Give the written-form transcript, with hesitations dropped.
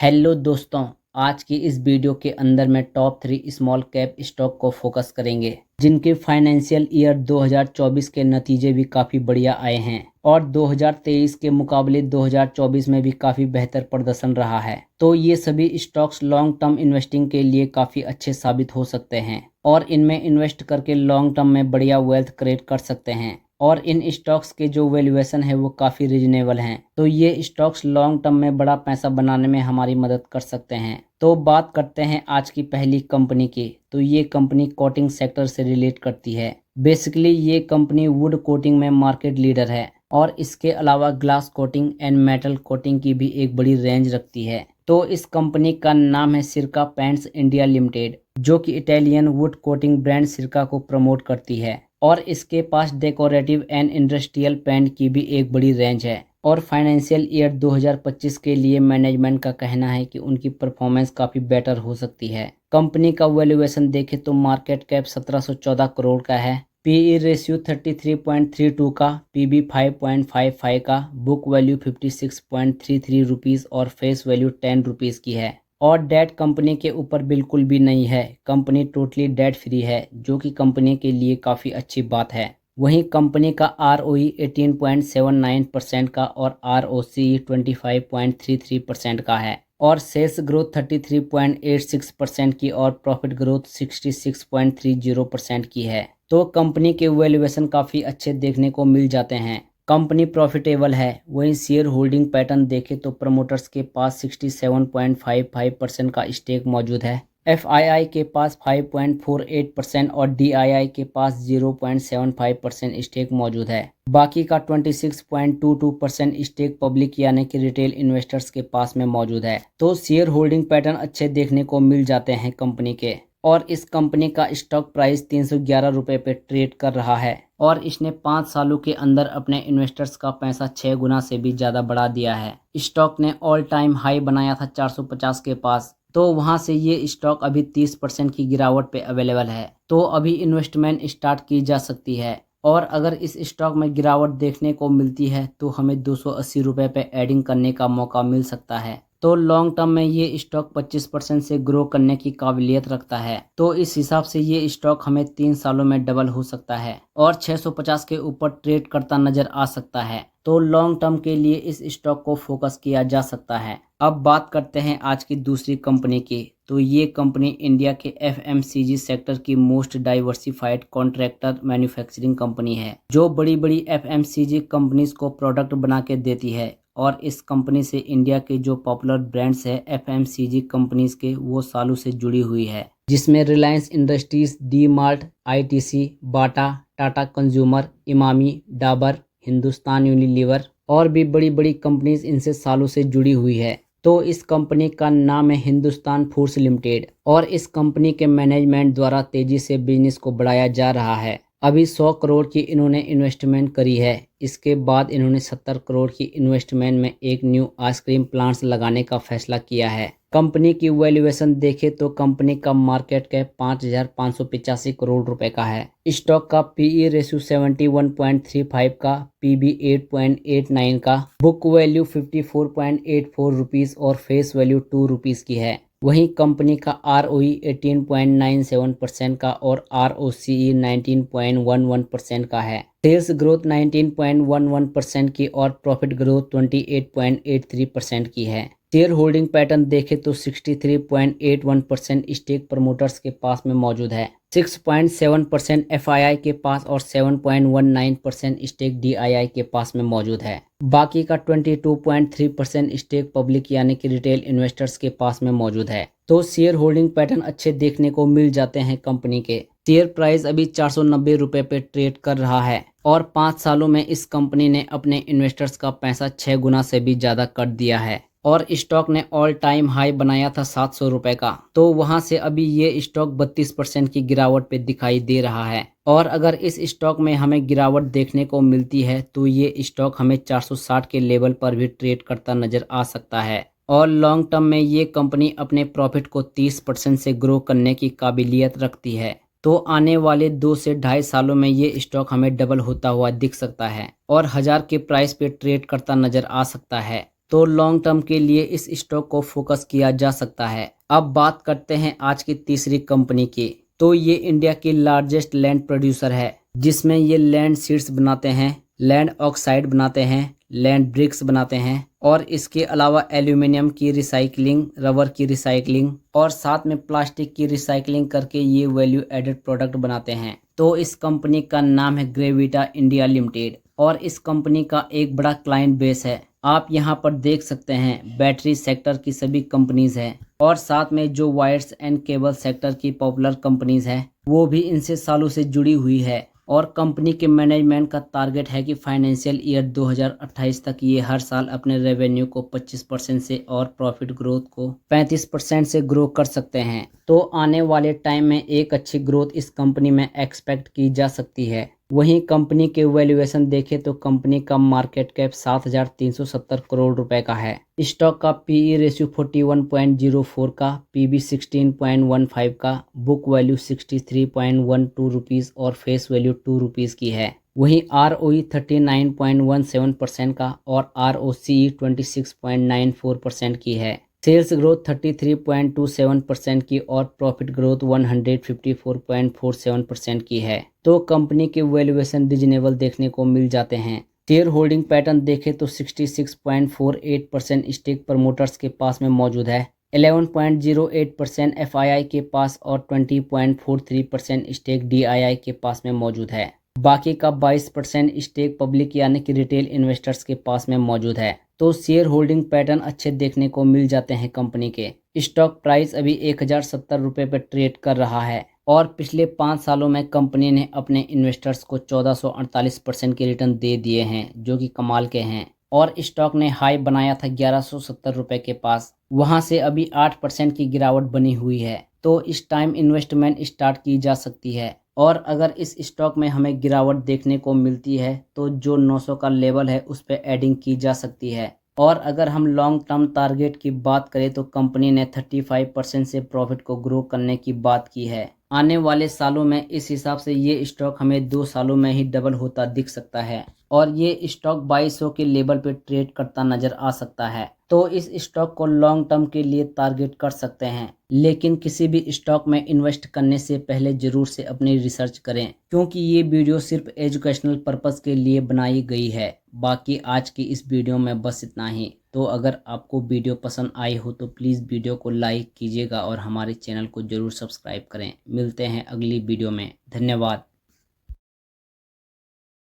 Hello दोस्तों, आज की इस वीडियो के अंदर में टॉप 3 स्मॉल कैप स्टॉक को फोकस करेंगे जिनके फाइनेंशियल ईयर 2024 के नतीजे भी काफ़ी बढ़िया आए हैं और 2023 के मुकाबले 2024 में भी काफ़ी बेहतर प्रदर्शन रहा है। तो ये सभी स्टॉक्स लॉन्ग टर्म इन्वेस्टिंग के लिए काफ़ी अच्छे साबित हो सकते हैं और इनमें इन्वेस्ट करके लॉन्ग टर्म में बढ़िया वेल्थ क्रिएट कर सकते हैं और इन स्टॉक्स के जो वैल्यूएशन है वो काफ़ी रीजनेबल हैं। तो ये स्टॉक्स लॉन्ग टर्म में बड़ा पैसा बनाने में हमारी मदद कर सकते हैं। तो बात करते हैं आज की पहली कंपनी की। तो ये कंपनी कोटिंग सेक्टर से रिलेट करती है। बेसिकली ये कंपनी वुड कोटिंग में मार्केट लीडर है और इसके अलावा glass coating and metal coating की भी एक बड़ी रेंज रखती है। तो इस कंपनी का नाम है सिरका पेंट्स इंडिया लिमिटेड, जो कि इटालियन वुड कोटिंग ब्रांड सिरका को प्रमोट करती है और इसके पास डेकोरेटिव एंड इंडस्ट्रियल पेंट की भी एक बड़ी रेंज है। और फाइनेंशियल ईयर 2025 के लिए मैनेजमेंट का कहना है कि उनकी परफॉर्मेंस काफ़ी बेटर हो सकती है। कंपनी का वैल्यूएशन देखें तो मार्केट कैप 1714 करोड़ का है, पीई रेशियो 33.32 का, पीबी 5.55 का, बुक वैल्यू 56.33 रुपीज़ और फेस वैल्यू 10 रुपीज़ की है। और डेट कंपनी के ऊपर बिल्कुल भी नहीं है। कंपनी टोटली डेट फ्री है, जो कि कंपनी के लिए काफ़ी अच्छी बात है। वहीं कंपनी का ROE 18.79% का और ROCE 25.33% का है और सेल्स ग्रोथ 33.86% की और प्रॉफिट ग्रोथ 66.30% की है। तो कंपनी के वैल्यूएशन काफ़ी अच्छे देखने को मिल जाते हैं। कंपनी प्रॉफिटेबल है। वहीं शेयर होल्डिंग पैटर्न देखें तो प्रमोटर्स के पास 67.55% का स्टेक मौजूद है, FII के पास 5.48% और DII के पास 0.75% स्टेक मौजूद है। बाकी का 26.22% स्टेक पब्लिक यानी कि रिटेल इन्वेस्टर्स के पास में मौजूद है। तो शेयर होल्डिंग पैटर्न अच्छे देखने को मिल जाते हैं कंपनी के। और इस कंपनी का स्टॉक प्राइस 311 रुपये पे ट्रेड कर रहा है और इसने 5 सालों के अंदर अपने इन्वेस्टर्स का पैसा 6 गुना से भी ज़्यादा बढ़ा दिया है। स्टॉक ने ऑल टाइम हाई बनाया था 450 के पास, तो वहां से ये स्टॉक अभी 30% की गिरावट पे अवेलेबल है। तो अभी इन्वेस्टमेंट स्टार्ट की जा सकती है और अगर इस स्टॉक में गिरावट देखने को मिलती है तो हमें 280 रुपये पे एडिंग करने का मौका मिल सकता है। तो लॉन्ग टर्म में ये स्टॉक 25% से ग्रो करने की काबिलियत रखता है। तो इस हिसाब से ये स्टॉक हमें 3 सालों में डबल हो सकता है और 650 के ऊपर ट्रेड करता नजर आ सकता है। तो लॉन्ग टर्म के लिए इस स्टॉक को फोकस किया जा सकता है। अब बात करते हैं आज की दूसरी कंपनी की। तो ये कंपनी इंडिया के FMCG सेक्टर की most diversified contractor manufacturing company है, जो बड़ी बड़ी FMCG कंपनीज को प्रोडक्ट बना के देती है। और इस कंपनी से इंडिया के जो पॉपुलर ब्रांड्स है FMCG कंपनीज के, वो सालों से जुड़ी हुई है, जिसमें Reliance industries, D mart, ITC, बाटा, टाटा कंज्यूमर, इमामी, डाबर, हिंदुस्तान यूनिलीवर और भी बड़ी बड़ी कंपनीज इनसे सालों से जुड़ी हुई है। तो इस कंपनी का नाम है हिंदुस्तान फूड्स लिमिटेड और इस कंपनी के मैनेजमेंट द्वारा तेजी से बिजनेस को बढ़ाया जा रहा है। अभी 100 करोड़ की इन्होंने इन्वेस्टमेंट करी है। इसके बाद इन्होंने 70 करोड़ की इन्वेस्टमेंट में एक न्यू आइसक्रीम प्लांट्स लगाने का फैसला किया है। कंपनी की वैल्यूएशन देखें तो कंपनी का मार्केट कैप 5,585 करोड़ रुपए का है। स्टॉक का पीई रेशियो 71.35 का, पीबी 8.89 का, बुक वैल्यू 54.84 रुपीज़ और फेस वैल्यू 2 रुपीज़ की है। वहीं कंपनी का ROE 18.97% का और ROCE 19.11% का है। सेल्स ग्रोथ 19.11% की और प्रॉफिट ग्रोथ 28.83% की है। शेयर होल्डिंग पैटर्न देखें तो 63.81% स्टेक प्रमोटर्स के पास में मौजूद है, 6.7% FII के पास और 7.19% स्टेक DII के पास में मौजूद है। बाकी का 22.3% स्टेक पब्लिक यानी कि रिटेल इन्वेस्टर्स के पास में मौजूद है। तो शेयर होल्डिंग पैटर्न अच्छे देखने को मिल जाते हैं कंपनी के। शेयर प्राइस अभी 490 रुपये पे ट्रेड कर रहा है और 5 सालों में इस कंपनी ने अपने इन्वेस्टर्स का पैसा 6 गुना से भी ज़्यादा कर दिया है और स्टॉक ने ऑल टाइम हाई बनाया था 700 रुपये का। तो वहां से अभी ये स्टॉक 32% की गिरावट पे दिखाई दे रहा है और अगर इस स्टॉक में हमें गिरावट देखने को मिलती है तो ये स्टॉक हमें 460 के लेवल पर भी ट्रेड करता नजर आ सकता है। और लॉन्ग टर्म में ये कंपनी अपने प्रॉफिट को 30% से ग्रो करने की काबिलियत रखती है। तो आने वाले 2 से 2.5 सालों में ये स्टॉक हमें डबल होता हुआ दिख सकता है और 1000 के प्राइस पे ट्रेड करता नजर आ सकता है। तो लॉन्ग टर्म के लिए इस स्टॉक को फोकस किया जा सकता है। अब बात करते हैं आज की तीसरी कंपनी की। तो ये इंडिया की लार्जेस्ट लैंड प्रोड्यूसर है, जिसमें ये लैंड सीड्स बनाते हैं, लैंड ऑक्साइड बनाते हैं, लैंड ब्रिक्स बनाते हैं और इसके अलावा एल्यूमिनियम की रिसाइकलिंग, रबर की रिसाइकलिंग और साथ में प्लास्टिक की रिसाइकलिंग करके ये वैल्यू एडेड प्रोडक्ट बनाते हैं। तो इस कंपनी का नाम है ग्रेविटा इंडिया लिमिटेड और इस कंपनी का एक बड़ा क्लाइंट बेस है। आप यहाँ पर देख सकते हैं बैटरी सेक्टर की सभी कंपनीज हैं और साथ में जो वायर्स एंड केबल सेक्टर की पॉपुलर कंपनीज हैं वो भी इनसे सालों से जुड़ी हुई है। और कंपनी के मैनेजमेंट का टारगेट है कि फाइनेंशियल ईयर 2028 तक ये हर साल अपने रेवेन्यू को 25% से और प्रॉफिट ग्रोथ को 35% से ग्रो कर सकते हैं। तो आने वाले टाइम में एक अच्छी ग्रोथ इस कंपनी में एक्सपेक्ट की जा सकती है। वहीं कंपनी के वैल्यूएशन देखें तो कंपनी का मार्केट कैप 7,370 करोड़ रुपए का है। स्टॉक का पीई रेशियो 41.04 का, पीबी 16.15 का, बुक वैल्यू 63.12 रुपीज़ और फेस वैल्यू 2 रुपीज़ की है। वहीं आरओई 39.17% का और आरओसीई 26.94% की है। सेल्स ग्रोथ 33.27% की और प्रॉफिट ग्रोथ 154.47% की है। तो कंपनी के वैल्यूएशन रीजनेबल देखने को मिल जाते हैं। शेयर होल्डिंग पैटर्न देखें तो 66.48% स्टेक प्रमोटर्स के पास में मौजूद है, 11.08% एफआईआई के पास और 20.43% स्टेक डीआईआई के पास में मौजूद है। बाकी का 22% स्टेक पब्लिक यानी कि रिटेल इन्वेस्टर्स के पास में मौजूद है। तो शेयर होल्डिंग पैटर्न अच्छे देखने को मिल जाते हैं कंपनी के। स्टॉक प्राइस अभी 1070 रुपये पर ट्रेड कर रहा है और पिछले 5 सालों में कंपनी ने अपने इन्वेस्टर्स को 1448% के रिटर्न दे दिए हैं, जो कि कमाल के हैं। और स्टॉक ने हाई बनाया था 1170 रुपये के पास, वहां से अभी 8% की गिरावट बनी हुई है। तो इस टाइम इन्वेस्टमेंट स्टार्ट की जा सकती है। और अगर इस स्टॉक में हमें गिरावट देखने को मिलती है तो जो 900 का लेवल है उस पर एडिंग की जा सकती है। और अगर हम लॉन्ग टर्म टारगेट की बात करें तो कंपनी ने 35% से प्रॉफिट को ग्रो करने की बात की है। आने वाले सालों में इस हिसाब से ये स्टॉक हमें 2 सालों में ही डबल होता दिख सकता है और ये स्टॉक 2200 के लेवल पे ट्रेड करता नजर आ सकता है। तो इस स्टॉक को लॉन्ग टर्म के लिए टारगेट कर सकते हैं, लेकिन किसी भी स्टॉक में इन्वेस्ट करने से पहले जरूर से अपनी रिसर्च करें, क्योंकि ये वीडियो सिर्फ एजुकेशनल पर्पस के लिए बनाई गई है। बाकी आज की इस वीडियो में बस इतना ही। तो अगर आपको वीडियो पसंद आई हो तो प्लीज़ वीडियो को लाइक कीजिएगा और हमारे चैनल को जरूर सब्सक्राइब करें। मिलते हैं अगली वीडियो में। धन्यवाद।